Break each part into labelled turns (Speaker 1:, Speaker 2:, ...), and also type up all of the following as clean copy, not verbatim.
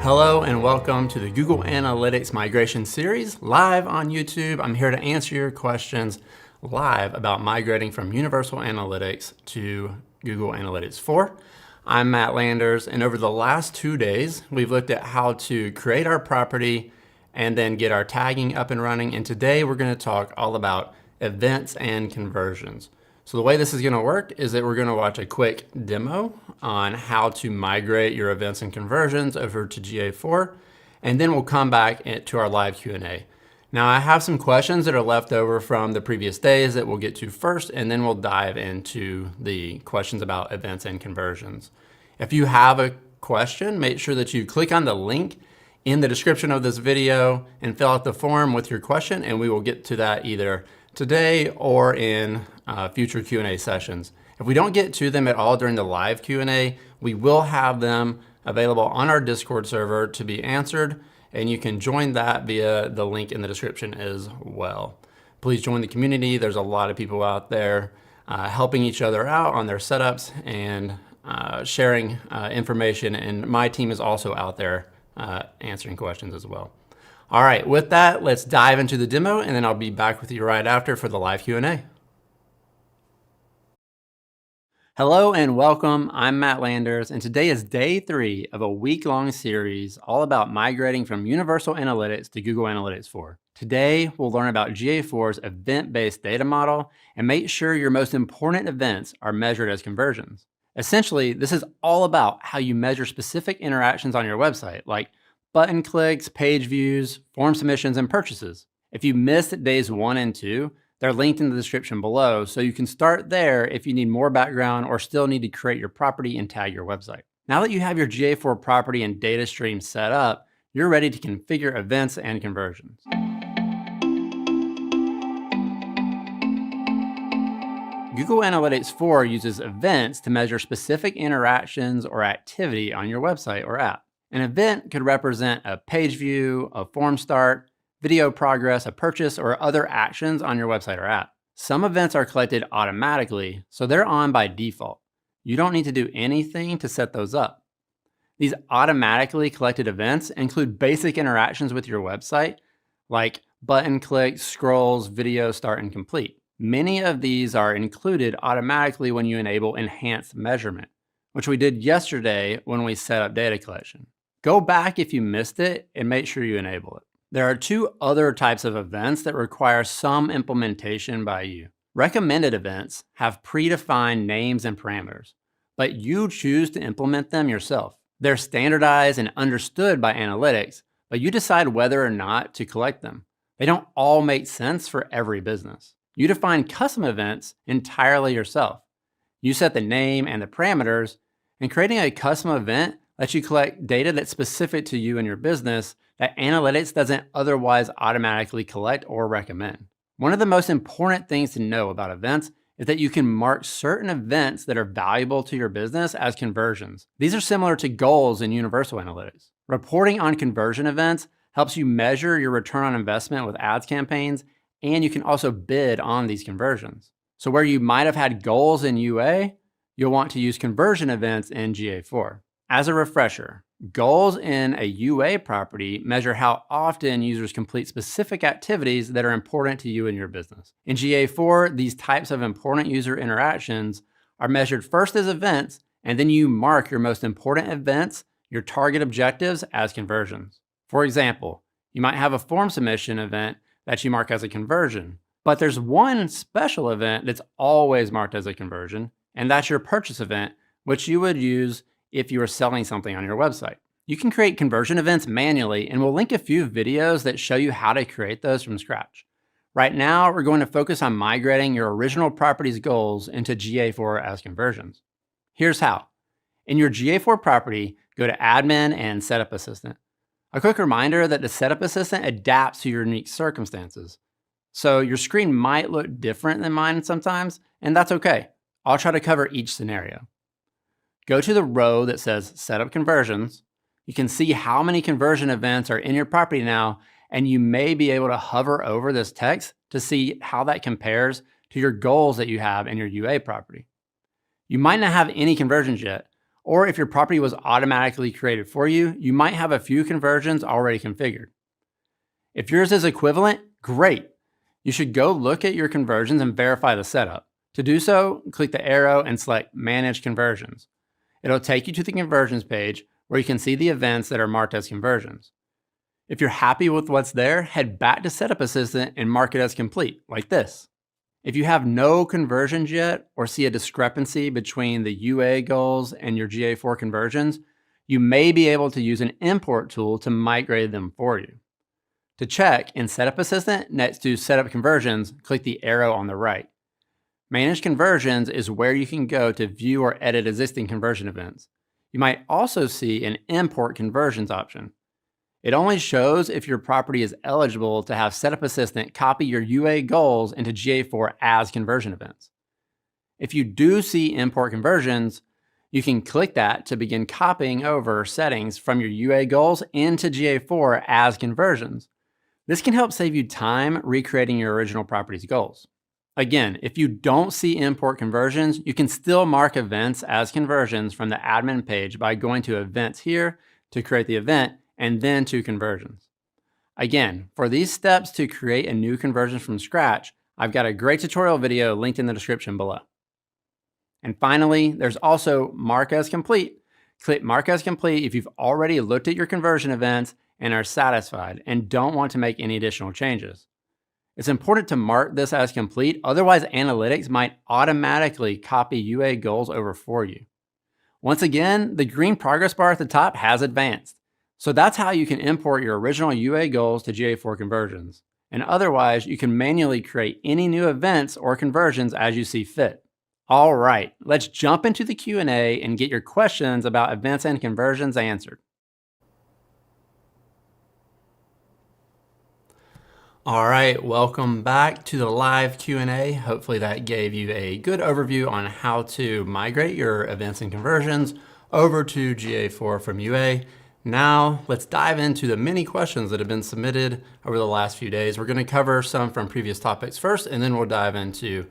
Speaker 1: Hello and welcome to the Google Analytics migration series live on YouTube. I'm here to answer your questions live about migrating from Universal Analytics to Google Analytics 4. I'm Matt Landers, and over the last 2 days, we've looked at how to create our property and then get our tagging up and running. And today we're going to talk all about events and conversions. So the way this is going to work is that we're going to watch a quick demo on how to migrate your events and conversions over to GA4, and then we'll come back to our live Q&A. Now I have some questions that are left over from the previous days that we'll get to first, and then we'll dive into the questions about events and conversions. If you have a question, make sure that you click on the link in the description of this video and fill out the form with your question, and we will get to that either today or in future Q&A sessions. If we don't get to them at all during the live Q&A, we will have them available on our Discord server to be answered, and you can join that via the link in the description as well. Please join the community. There's a lot of people out there helping each other out on their setups and sharing information, and my team is also out there answering questions as well. All right, with that, let's dive into the demo, and then I'll be back with you right after for the live Q&A. Hello and welcome. I'm Matt Landers, and today is day 3 of a week-long series all about migrating from Universal Analytics to Google Analytics 4. Today, we'll learn about GA4's event-based data model and make sure your most important events are measured as conversions. Essentially, this is all about how you measure specific interactions on your website, like button clicks, page views, form submissions, and purchases. If you missed days 1 and 2, they're linked in the description below, so you can start there if you need more background or still need to create your property and tag your website. Now that you have your GA4 property and data stream set up, you're ready to configure events and conversions. Google Analytics 4 uses events to measure specific interactions or activity on your website or app. An event could represent a page view, a form start, video progress, a purchase, or other actions on your website or app. Some events are collected automatically, so they're on by default. You don't need to do anything to set those up. These automatically collected events include basic interactions with your website, like button clicks, scrolls, video start, and complete. Many of these are included automatically when you enable enhanced measurement, which we did yesterday when we set up data collection. Go back if you missed it and make sure you enable it. There are 2 other types of events that require some implementation by you. Recommended events have predefined names and parameters, but you choose to implement them yourself. They're standardized and understood by analytics, but you decide whether or not to collect them. They don't all make sense for every business. You define custom events entirely yourself. You set the name and the parameters, and creating a custom event lets you collect data that's specific to you and your business that analytics doesn't otherwise automatically collect or recommend. One of the most important things to know about events is that you can mark certain events that are valuable to your business as conversions. These are similar to goals in Universal Analytics. Reporting on conversion events helps you measure your return on investment with ads campaigns, and you can also bid on these conversions. So where you might have had goals in UA, you'll want to use conversion events in GA4. As a refresher, goals in a UA property measure how often users complete specific activities that are important to you and your business. In GA4, these types of important user interactions are measured first as events, and then you mark your most important events, your target objectives, as conversions. For example, you might have a form submission event that you mark as a conversion, but there's one special event that's always marked as a conversion, and that's your purchase event, which you would use if you are selling something on your website. You can create conversion events manually, and we'll link a few videos that show you how to create those from scratch. Right now, we're going to focus on migrating your original property's goals into GA4 as conversions. Here's how. In your GA4 property, go to Admin and Setup Assistant. A quick reminder that the Setup Assistant adapts to your unique circumstances. So your screen might look different than mine sometimes, and that's okay. I'll try to cover each scenario. Go to the row that says Setup Conversions. You can see how many conversion events are in your property now, and you may be able to hover over this text to see how that compares to your goals that you have in your UA property. You might not have any conversions yet, Or if your property was automatically created for you, you might have a few conversions already configured. If yours is equivalent, great. You should go look at your conversions and verify the setup. To do so, click the arrow and select Manage Conversions. It'll take you to the conversions page where you can see the events that are marked as conversions. If you're happy with what's there, head back to Setup Assistant and mark it as complete, like this. If you have no conversions yet or see a discrepancy between the UA goals and your GA4 conversions, you may be able to use an import tool to migrate them for you. To check, in Setup Assistant, next to Setup Conversions, click the arrow on the right. Manage Conversions is where you can go to view or edit existing conversion events. You might also see an Import Conversions option. It only shows if your property is eligible to have Setup Assistant copy your UA goals into GA4 as conversion events. If you do see Import Conversions, you can click that to begin copying over settings from your UA goals into GA4 as conversions. This can help save you time recreating your original property's goals. Again, if you don't see import conversions, you can still mark events as conversions from the admin page by going to Events here to create the event and then to Conversions. Again, for these steps to create a new conversion from scratch, I've got a great tutorial video linked in the description below. And finally, there's also Mark as Complete. Click Mark as Complete if you've already looked at your conversion events and are satisfied and don't want to make any additional changes. It's important to mark this as complete, otherwise analytics might automatically copy UA goals over for you. Once again, the green progress bar at the top has advanced. So that's how you can import your original UA goals to GA4 conversions. And otherwise, you can manually create any new events or conversions as you see fit. All right, let's jump into the Q&A and get your questions about events and conversions answered. All right, welcome back to the live Q&A. Hopefully that gave you a good overview on how to migrate your events and conversions over to GA4 from UA. Now let's dive into the many questions that have been submitted over the last few days. We're going to cover some from previous topics first, and then we'll dive into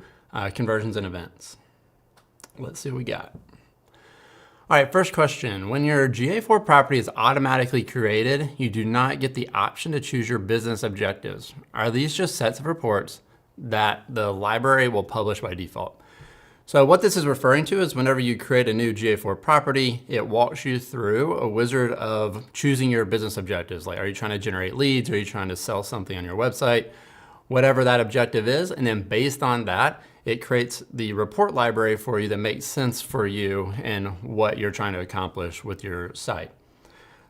Speaker 1: conversions and events. Let's see what we got. All right, first question. When your GA4 property is automatically created, you do not get the option to choose your business objectives. Are these just sets of reports that the library will publish by default? So what this is referring to is whenever you create a new GA4 property, it walks you through a wizard of choosing your business objectives. Like, are you trying to generate leads? Are you trying to sell something on your website? Whatever that objective is, and then based on that, it creates the report library for you that makes sense for you and what you're trying to accomplish with your site.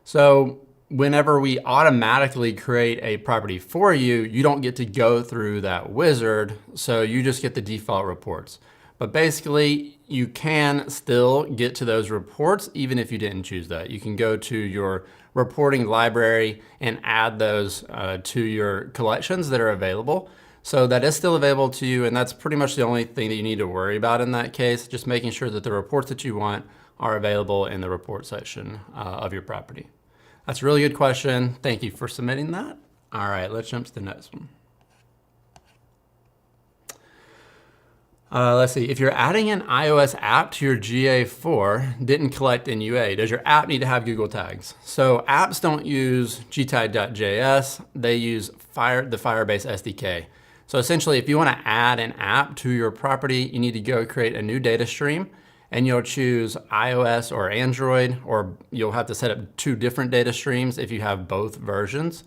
Speaker 1: So whenever we automatically create a property for you, you don't get to go through that wizard, so you just get the default reports. But basically, you can still get to those reports even if you didn't choose that. You can go to your reporting library and add those to your collections that are available. So that is still available to you, and that's pretty much the only thing that you need to worry about in that case, just making sure that the reports that you want are available in the report section of your property. That's a really good question. Thank you for submitting that. All right, let's jump to the next one. Let's see, if you're adding an iOS app to your GA4, didn't collect in UA, does your app need to have Google tags? So apps don't use gtag.js, they use the Firebase SDK. So essentially, if you want to add an app to your property, you need to go create a new data stream, and you'll choose iOS or Android, or you'll have to set up 2 different data streams if you have both versions.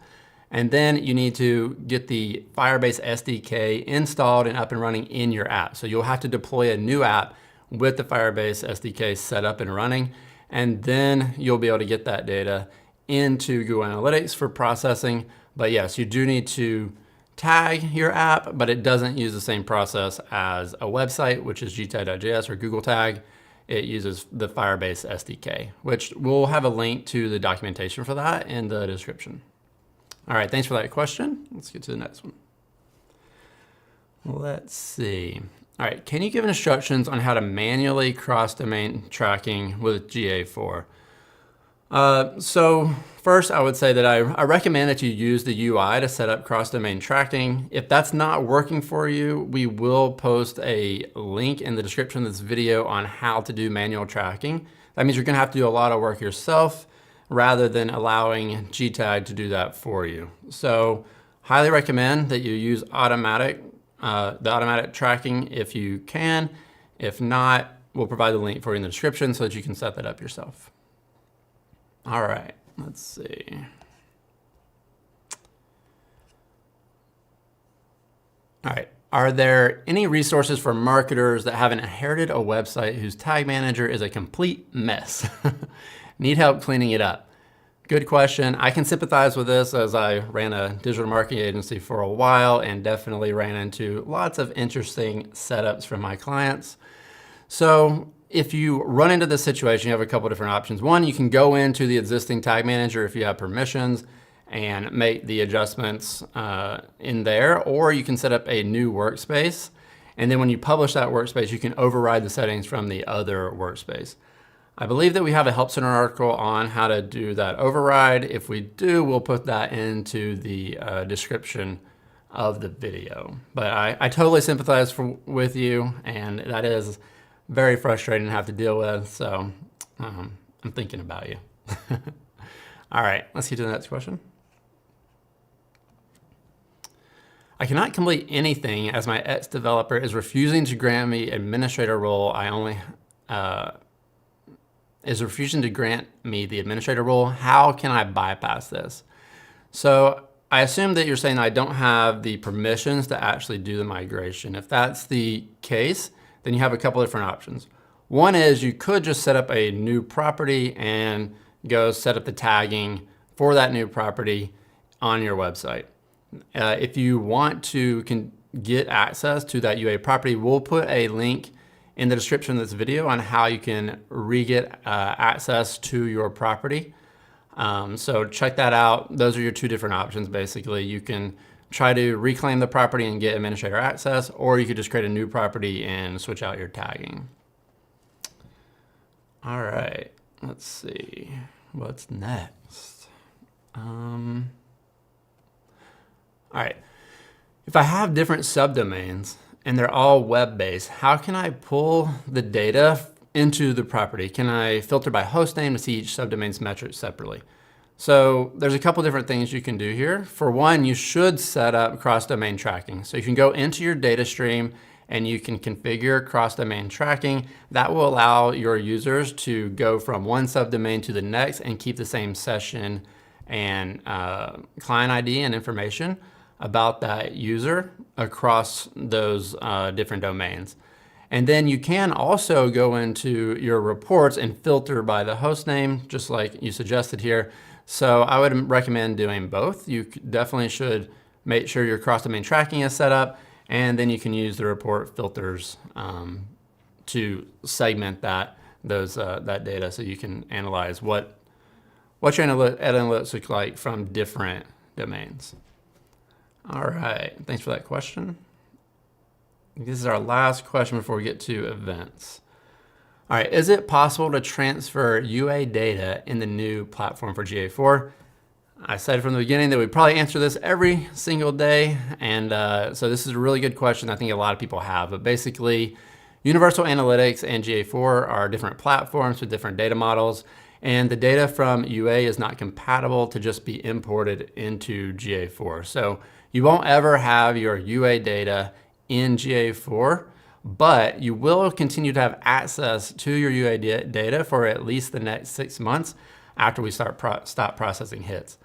Speaker 1: And then you need to get the Firebase SDK installed and up and running in your app. So you'll have to deploy a new app with the Firebase SDK set up and running, and then you'll be able to get that data into Google Analytics for processing. But yes, you do need to tag your app, but it doesn't use the same process as a website, which is gtag.js or Google Tag. It uses the Firebase SDK, which we'll have a link to the documentation for that in the description. All right, thanks for that question. Let's get to the next one. Let's see. All right, can you give instructions on how to manually cross-domain tracking with GA4? So first, I would say that I recommend that you use the UI to set up cross-domain tracking. If that's not working for you, we will post a link in the description of this video on how to do manual tracking. That means you're going to have to do a lot of work yourself rather than allowing GTag to do that for you. So highly recommend that you use the automatic tracking if you can. If not, we'll provide the link for you in the description so that you can set that up yourself. All right, let's see. All right, are there any resources for marketers that haven't inherited a website whose tag manager is a complete mess? Need help cleaning it up? Good question. I can sympathize with this as I ran a digital marketing agency for a while and definitely ran into lots of interesting setups from my clients. So if you run into this situation, you have a couple different options. One, you can go into the existing tag manager if you have permissions and make the adjustments in there, or you can set up a new workspace. And then when you publish that workspace, you can override the settings from the other workspace. I believe that we have a Help Center article on how to do that override. If we do, we'll put that into the description of the video. But I totally sympathize with you, and that is very frustrating to have to deal with. So I'm thinking about you. All right, let's get to the next question. I cannot complete anything as my ex-developer is refusing to grant me administrator role. Is refusing to grant me the administrator role. How can I bypass this? So I assume that you're saying I don't have the permissions to actually do the migration. If that's the case, then you have a couple different options. One is you could just set up a new property and go set up the tagging for that new property on your website. If you want to get access to that UA property, we'll put a link in the description of this video on how you can re-get access to your property. So check that out. Those are your two different options, basically. You can try to reclaim the property and get administrator access, or you could just create a new property and switch out your tagging. All right, let's see. What's next? All right, if I have different subdomains, and they're all web-based, how can I pull the data into the property? Can I filter by host name to see each subdomain's metrics separately? So there's a couple different things you can do here. For one, you should set up cross-domain tracking. So you can go into your data stream and you can configure cross-domain tracking. That will allow your users to go from one subdomain to the next and keep the same session and client ID and information about that user across those different domains. And then you can also go into your reports and filter by the host name, just like you suggested here. So I would recommend doing both. You definitely should make sure your cross-domain tracking is set up, and then you can use the report filters to segment that data so you can analyze what your analytics look like from different domains. All right, thanks for that question. This is our last question before we get to events. All right, is it possible to transfer UA data in the new platform for GA4? I said from the beginning that we'd probably answer this every single day, and so this is a really good question I think a lot of people have. But basically, Universal Analytics and GA4 are different platforms with different data models, and the data from UA is not compatible to just be imported into GA4. So you won't ever have your UA data in GA4, but you will continue to have access to your UA data for at least the next 6 months after we stop processing hits.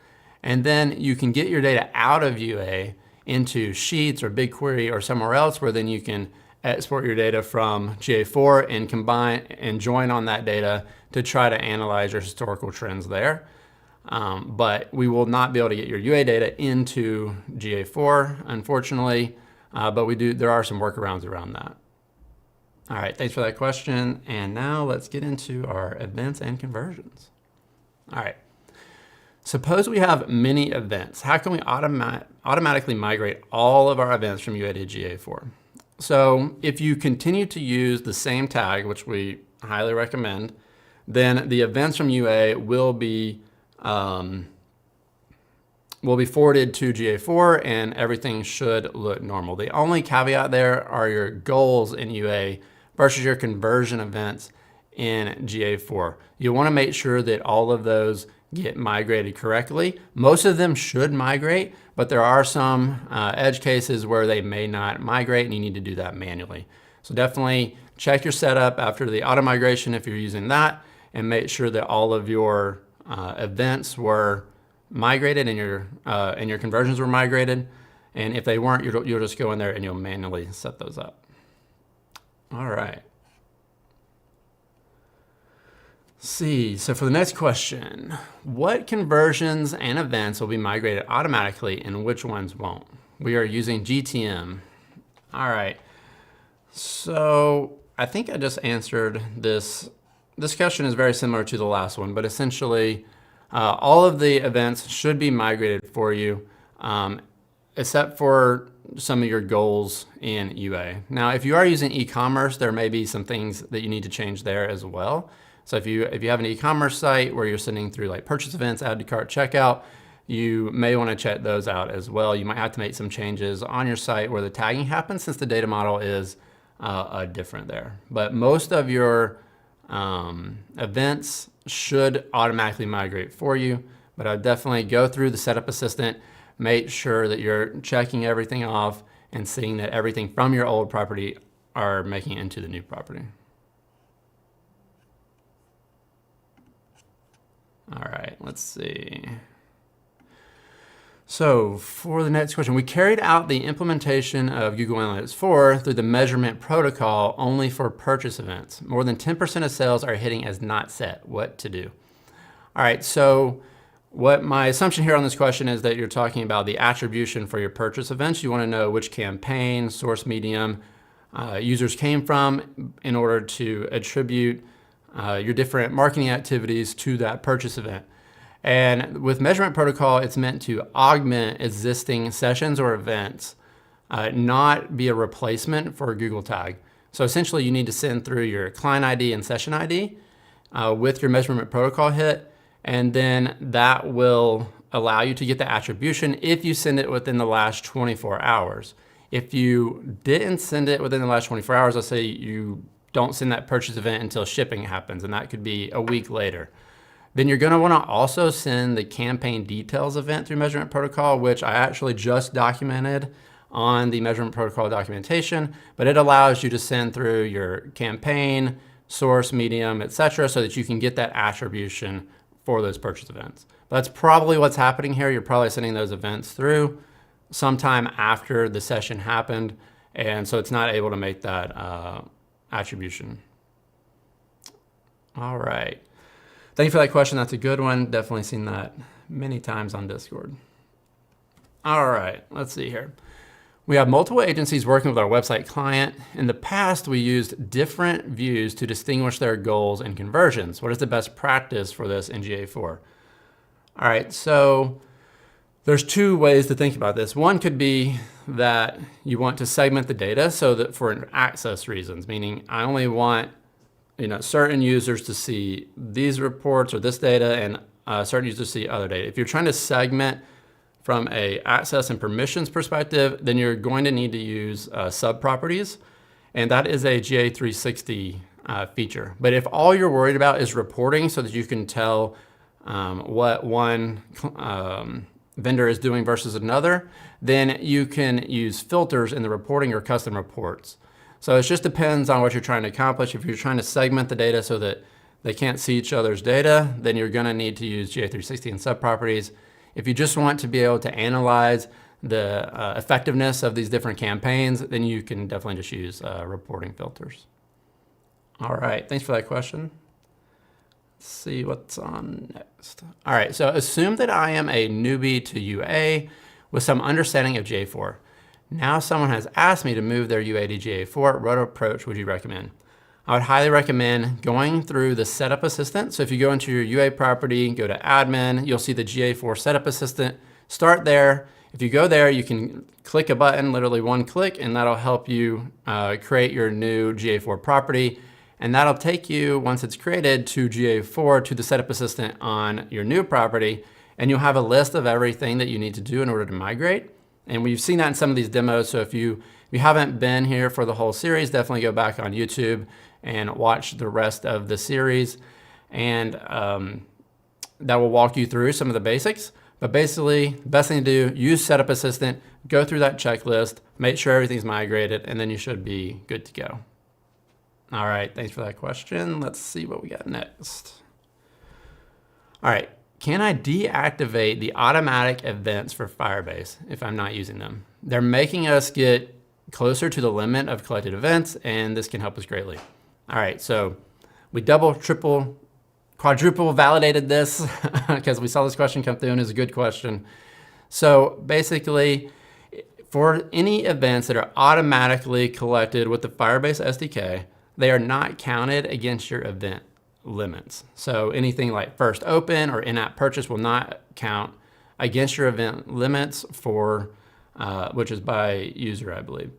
Speaker 1: And then you can get your data out of UA into Sheets or BigQuery or somewhere else where then you can export your data from GA4 and combine and join on that data to try to analyze your historical trends there. But we will not be able to get your UA data into GA4, unfortunately, but there are some workarounds around that. All right, thanks for that question. And now let's get into our events and conversions. All right, suppose we have many events. How can we automatically migrate all of our events from UA to GA4? So if you continue to use the same tag, which we highly recommend, then the events from UA will be forwarded to GA4 and everything should look normal. The only caveat there are your goals in UA versus your conversion events in GA4. You'll want to make sure that all of those get migrated correctly. Most of them should migrate, but there are some edge cases where they may not migrate and you need to do that manually. So definitely check your setup after the auto migration if you're using that, and make sure that all of your events were migrated and your conversions were migrated. And if they weren't, you'll just go in there and you'll manually set those up. All right. See, so for the next question, what conversions and events will be migrated automatically and which ones won't? We are using GTM. All right, so I think I just answered this. This question is very similar to the last one, but essentially all of the events should be migrated for you, except for some of your goals in UA. Now, if you are using e-commerce, there may be some things that you need to change there as well. So if you have an e-commerce site where you're sending through like purchase events, add to cart, checkout, you may want to check those out as well. You might have to make some changes on your site where the tagging happens, since the data model is different there. But most of your events should automatically migrate for you. But I'd definitely go through the setup assistant, make sure that you're checking everything off and seeing that everything from your old property are making it into the new property. All right, let's see. So for the next question, we carried out the implementation of Google Analytics 4 through the measurement protocol only for purchase events. More than 10% of sales are hitting as not set. What to do? All right, so what my assumption here on this question is that you're talking about the attribution for your purchase events. You want to know which campaign, source medium users came from in order to attribute your different marketing activities to that purchase event. And with measurement protocol, it's meant to augment existing sessions or events, not be a replacement for a Google tag. So essentially you need to send through your client ID and session ID with your measurement protocol hit, and then that will allow you to get the attribution if you send it within the last 24 hours. If you didn't send it within the last 24 hours, let's say you don't send that purchase event until shipping happens, and that could be a week later, then you're gonna wanna also send the campaign details event through measurement protocol, which I actually just documented on the measurement protocol documentation, but it allows you to send through your campaign, source, medium, etc., so that you can get that attribution for those purchase events. But that's probably what's happening here. You're probably sending those events through sometime after the session happened, and so it's not able to make that attribution. All right. Thank you for that question. That's a good one. Definitely seen that many times on Discord. All right, let's see here. We have multiple agencies working with our website client. In the past, we used different views to distinguish their goals and conversions. What is the best practice for this in GA4? All right, so there's two ways to think about this. One could be that you want to segment the data so that for access reasons, meaning I only want certain users to see these reports or this data, and certain users to see other data. If you're trying to segment from a access and permissions perspective, then you're going to need to use subproperties, and that is a GA360 feature. But if all you're worried about is reporting so that you can tell what one vendor is doing versus another, then you can use filters in the reporting or custom reports. So it just depends on what you're trying to accomplish. If you're trying to segment the data so that they can't see each other's data, then you're gonna need to use GA360 and subproperties. If you just want to be able to analyze the effectiveness of these different campaigns, then you can definitely just use reporting filters. All right, thanks for that question. Let's see what's on next. All right, so assume that I am a newbie to UA with some understanding of GA4. Now someone has asked me to move their UA to GA4. What approach would you recommend? I would highly recommend going through the setup assistant. So if you go into your UA property, go to admin, you'll see the GA4 setup assistant. Start there. If you go there, you can click a button, literally one click, and that'll help you create your new GA4 property. And that'll take you, once it's created, to GA4, to the setup assistant on your new property. And you'll have a list of everything that you need to do in order to migrate. And we've seen that in some of these demos. So if you haven't been here for the whole series, definitely go back on YouTube and watch the rest of the series. And that will walk you through some of the basics. But basically, the best thing to do, use Setup Assistant, go through that checklist, make sure everything's migrated, and then you should be good to go. All right, thanks for that question. Let's see what we got next. All right, can I deactivate the automatic events for Firebase if I'm not using them? They're making us get closer to the limit of collected events, and this can help us greatly. All right, so we double, triple, quadruple validated this because we saw this question come through and it's a good question. So basically, for any events that are automatically collected with the Firebase SDK, they are not counted against your event limits. So anything like first open or in-app purchase will not count against your event limits for, which is by user, I believe.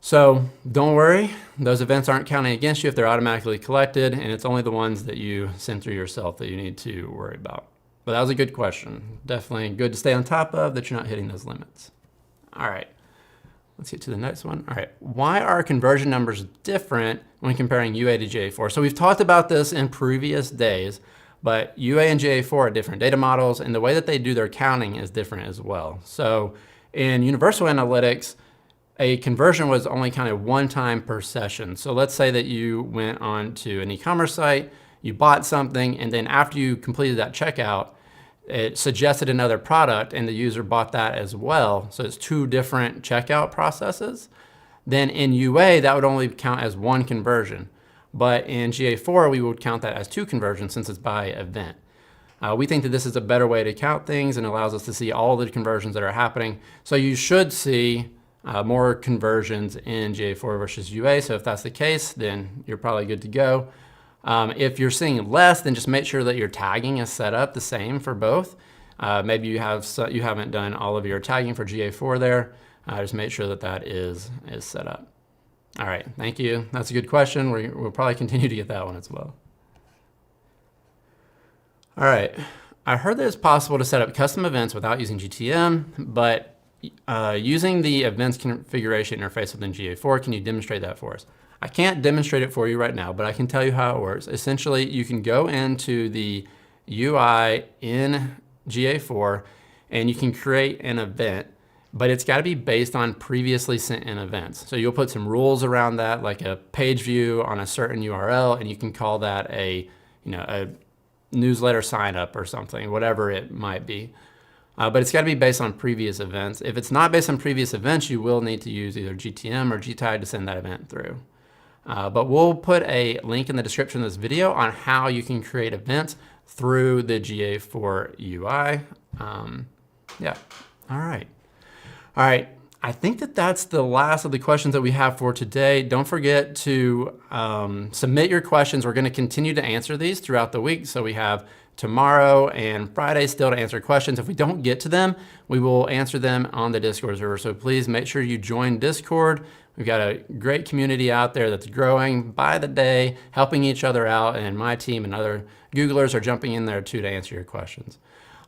Speaker 1: So don't worry, those events aren't counting against you if they're automatically collected, and it's only the ones that you send through yourself that you need to worry about. But that was a good question. Definitely good to stay on top of that you're not hitting those limits. All right, let's get to the next one. All right, why are conversion numbers different when comparing UA to GA4? So we've talked about this in previous days, but UA and GA4 are different data models, and the way that they do their counting is different as well. So in Universal Analytics, a conversion was only counted one time per session. So let's say that you went on to an e-commerce site, you bought something, and then after you completed that checkout, it suggested another product and the user bought that as well. So it's two different checkout processes. Then in UA, that would only count as one conversion. But in GA4, we would count that as two conversions since it's by event. We think that this is a better way to count things and allows us to see all the conversions that are happening. So you should see more conversions in GA4 versus UA. So if that's the case, then you're probably good to go. If you're seeing less, then just make sure that your tagging is set up the same for both. Maybe you haven't done all of your tagging for GA4 there. Just make sure that that is set up. All right, thank you. That's a good question. We'll probably continue to get that one as well. All right, I heard that it's possible to set up custom events without using GTM, but using the events configuration interface within GA4, can you demonstrate that for us? I can't demonstrate it for you right now, but I can tell you how it works. Essentially, you can go into the UI in GA4 and you can create an event, but it's got to be based on previously sent in events. So you'll put some rules around that, like a page view on a certain URL, and you can call that a newsletter sign up or something, whatever it might be. But it's got to be based on previous events. If it's not based on previous events, you will need to use either GTM or GTIDE to send that event through. But we'll put a link in the description of this video on how you can create events through the GA4 UI. Yeah, all right. All right, I think that that's the last of the questions that we have for today. Don't forget to submit your questions. We're gonna continue to answer these throughout the week. So we have tomorrow and Friday still to answer questions. If we don't get to them, we will answer them on the Discord server. So please make sure you join Discord. We've got a great community out there that's growing by the day, helping each other out, and my team and other Googlers are jumping in there too to answer your questions.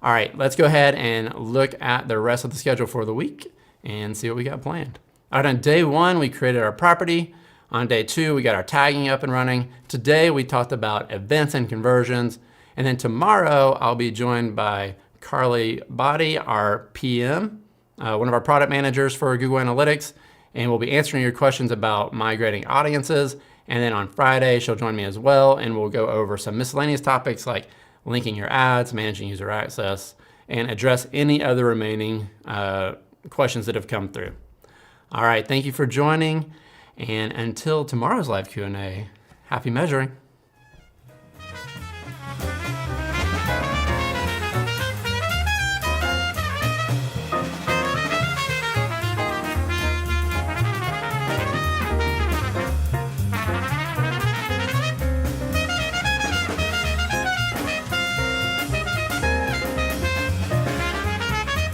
Speaker 1: All right, let's go ahead and look at the rest of the schedule for the week and see what we got planned. All right, on day one, we created our property. On day two, we got our tagging up and running. Today, we talked about events and conversions. And then tomorrow, I'll be joined by Carly Body, our PM, one of our product managers for Google Analytics, and we'll be answering your questions about migrating audiences. And then on Friday, she'll join me as well, and we'll go over some miscellaneous topics like linking your ads, managing user access, and address any other remaining questions that have come through. All right, thank you for joining, and until tomorrow's live Q&A, happy measuring.